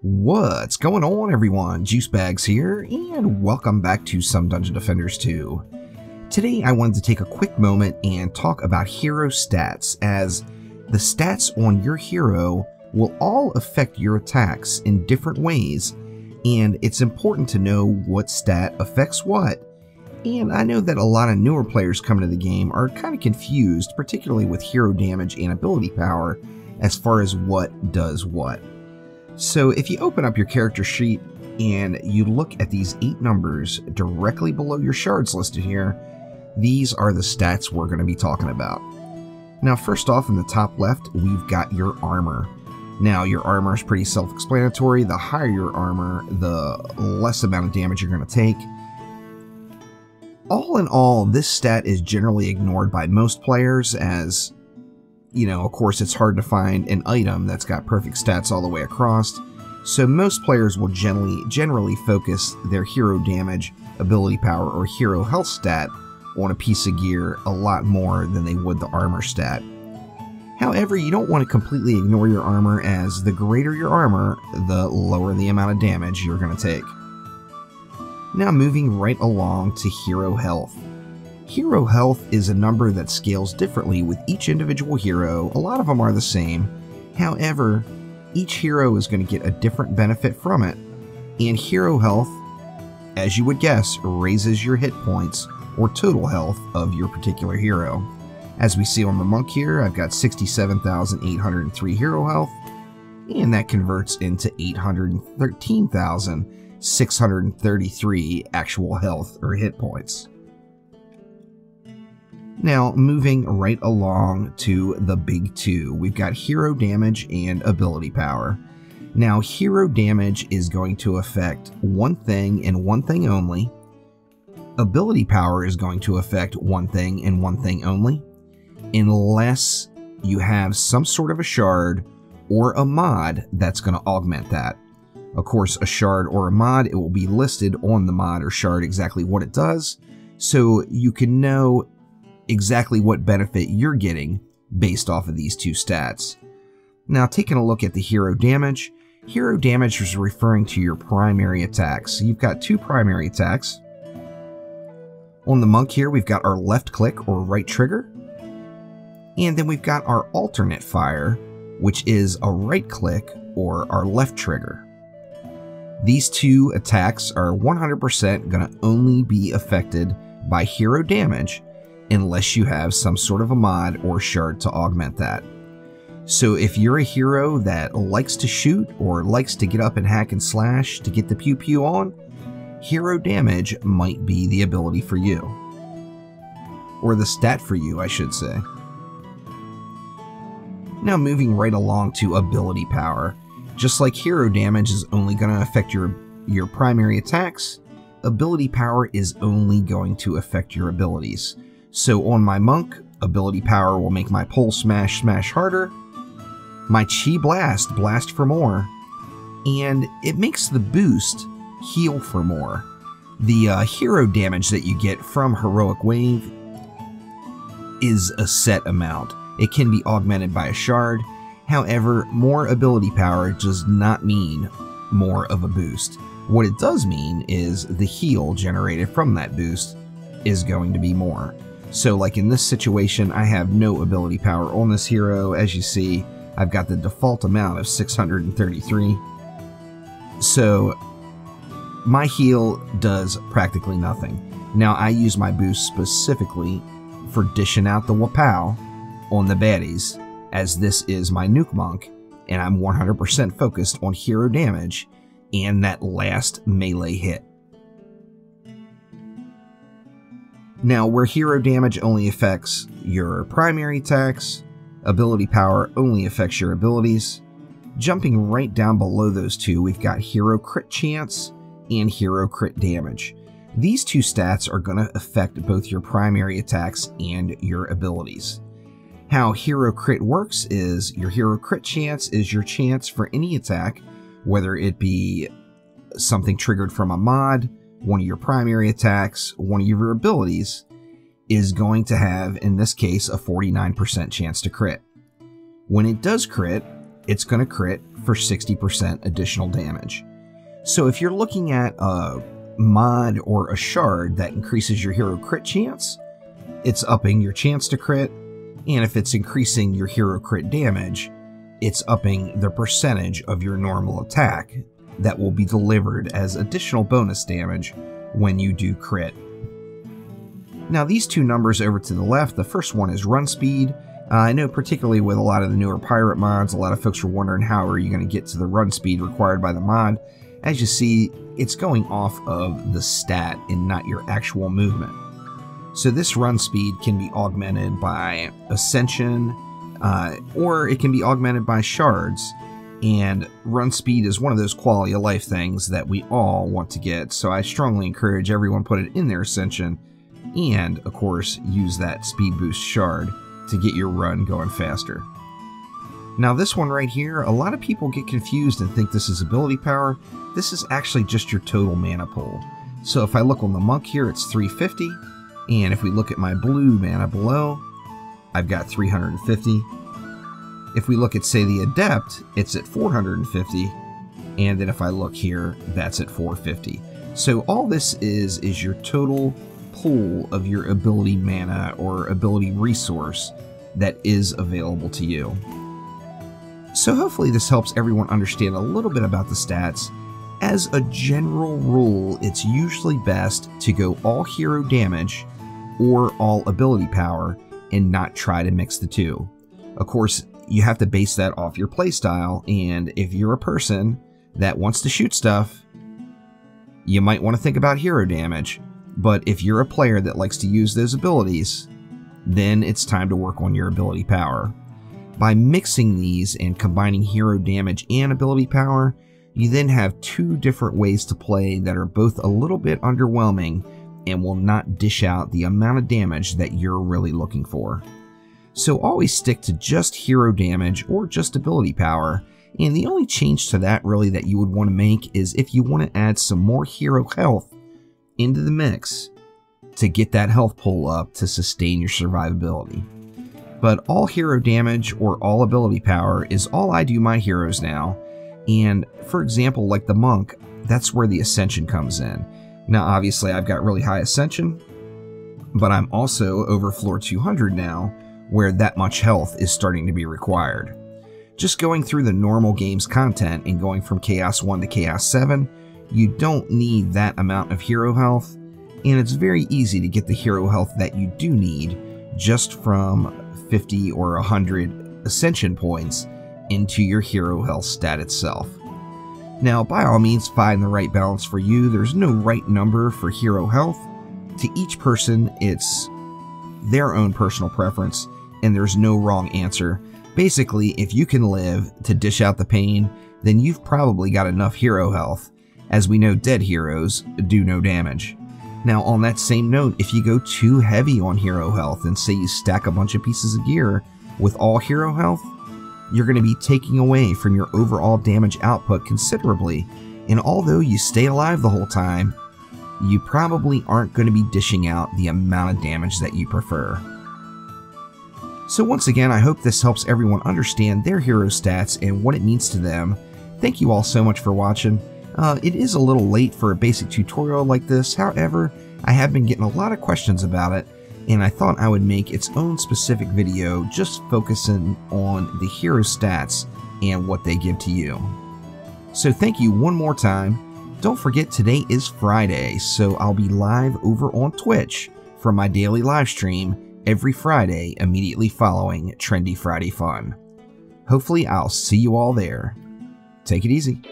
What's going on, everyone? Juicebags here, and welcome back to Some Dungeon Defenders 2. Today I wanted to take a quick moment and talk about hero stats, as the stats on your hero will all affect your attacks in different ways, and it's important to know what stat affects what. And I know that a lot of newer players coming to the game are kind of confused, particularly with hero damage and ability power, as far as what does what. So if you open up your character sheet and you look at these 8 numbers directly below your shards listed here, these are the stats we're going to be talking about. Now first off, in the top left, we've got your armor. Now your armor is pretty self-explanatory. The higher your armor, the less amount of damage you're going to take. All in all, this stat is generally ignored by most players, as you know, of course, it's hard to find an item that's got perfect stats all the way across, so most players will generally focus their hero damage, ability power, or hero health stat on a piece of gear a lot more than they would the armor stat. However, you don't want to completely ignore your armor, as the greater your armor, the lower the amount of damage you're going to take. Now moving right along to hero health. Hero health is a number that scales differently with each individual hero. A lot of them are the same. However, each hero is going to get a different benefit from it. And hero health, as you would guess, raises your hit points or total health of your particular hero. As we see on the monk here, I've got 67,803 hero health, and that converts into 813,633 actual health or hit points. Now, moving right along to the big two, we've got hero damage and ability power. Now, hero damage is going to affect one thing and one thing only. Ability power is going to affect one thing and one thing only, unless you have some sort of a shard or a mod that's going to augment that. Of course, a shard or a mod, it will be listed on the mod or shard exactly what it does, so you can know exactly what benefit you're getting based off of these two stats. Now, taking a look at the hero damage is referring to your primary attacks. You've got 2 primary attacks. On the monk here, we've got our left click or right trigger, and then we've got our alternate fire, which is a right click or our left trigger. These 2 attacks are 100% going to only be affected by hero damage unless you have some sort of a mod or shard to augment that. So if you're a hero that likes to shoot or likes to get up and hack and slash to get the pew pew on, hero damage might be the ability for you. Or the stat for you, I should say. Now moving right along to ability power. Just like hero damage is only going to affect your primary attacks, ability power is only going to affect your abilities. So on my monk, ability power will make my pole smash harder, my chi blast for more, and it makes the boost heal for more. The hero damage that you get from heroic wave is a set amount. It can be augmented by a shard. However, more ability power does not mean more of a boost. What it does mean is the heal generated from that boost is going to be more. So like in this situation, I have no ability power on this hero. As you see, I've got the default amount of 633. So my heal does practically nothing. Now I use my boost specifically for dishing out the wapow on the baddies, as this is my nuke monk, and I'm 100% focused on hero damage and that last melee hit. Now, where hero damage only affects your primary attacks, ability power only affects your abilities. Jumping right down below those 2, we've got hero crit chance and hero crit damage. These 2 stats are going to affect both your primary attacks and your abilities. How hero crit works is your hero crit chance is your chance for any attack, whether it be something triggered from a mod, one of your primary attacks, one of your abilities, is going to have, in this case, a 49% chance to crit. When it does crit, it's going to crit for 60% additional damage. So if you're looking at a mod or a shard that increases your hero crit chance, it's upping your chance to crit, and if it's increasing your hero crit damage, it's upping the percentage of your normal attack that will be delivered as additional bonus damage when you do crit. Now these two numbers over to the left, the first one is run speed. I know particularly with a lot of the newer pirate mods, a lot of folks are wondering how are you going to get to the run speed required by the mod. As you see, it's going off of the stat and not your actual movement. So this run speed can be augmented by Ascension, or it can be augmented by shards. And run speed is one of those quality of life things that we all want to get, so I strongly encourage everyone put it in their Ascension, and of course use that speed boost shard to get your run going faster. Now this one right here, a lot of people get confused and think this is ability power. This is actually just your total mana pool. So if I look on the monk here, it's 350, and if we look at my blue mana below, I've got 350. If we look at, say, the Adept, it's at 450, and then if I look here, that's at 450. So all this is your total pool of your ability mana or ability resource that is available to you. So hopefully this helps everyone understand a little bit about the stats. As a general rule, it's usually best to go all hero damage or all ability power and not try to mix the two. Of course, you have to base that off your playstyle, and if you're a person that wants to shoot stuff, you might want to think about hero damage, but if you're a player that likes to use those abilities, then it's time to work on your ability power. By mixing these and combining hero damage and ability power, you then have two different ways to play that are both a little bit underwhelming and will not dish out the amount of damage that you're really looking for. So always stick to just hero damage or just ability power, and the only change to that really that you would want to make is if you want to add some more hero health into the mix to get that health pull up to sustain your survivability. But all hero damage or all ability power is all I do my heroes now, and for example like the monk, that's where the Ascension comes in. Now obviously I've got really high Ascension, but I'm also over floor 200 now, where that much health is starting to be required. Just going through the normal game's content and going from Chaos 1 to Chaos 7, you don't need that amount of hero health, and it's very easy to get the hero health that you do need just from 50 or 100 Ascension points into your hero health stat itself. Now, by all means, find the right balance for you. There's no right number for hero health. To each person, it's their own personal preference, and there's no wrong answer. Basically, if you can live to dish out the pain, then you've probably got enough hero health. As we know, dead heroes do no damage. Now, on that same note, if you go too heavy on hero health and say you stack a bunch of pieces of gear with all hero health, you're going to be taking away from your overall damage output considerably, and although you stay alive the whole time, you probably aren't going to be dishing out the amount of damage that you prefer. So once again, I hope this helps everyone understand their hero stats and what it means to them. Thank you all so much for watching. It is a little late for a basic tutorial like this, however, I have been getting a lot of questions about it, and I thought I would make its own specific video just focusing on the hero stats and what they give to you. So thank you one more time. Don't forget today is Friday, so I'll be live over on Twitch for my daily live stream every Friday immediately following Trendy Friday Fun. Hopefully I'll see you all there. Take it easy.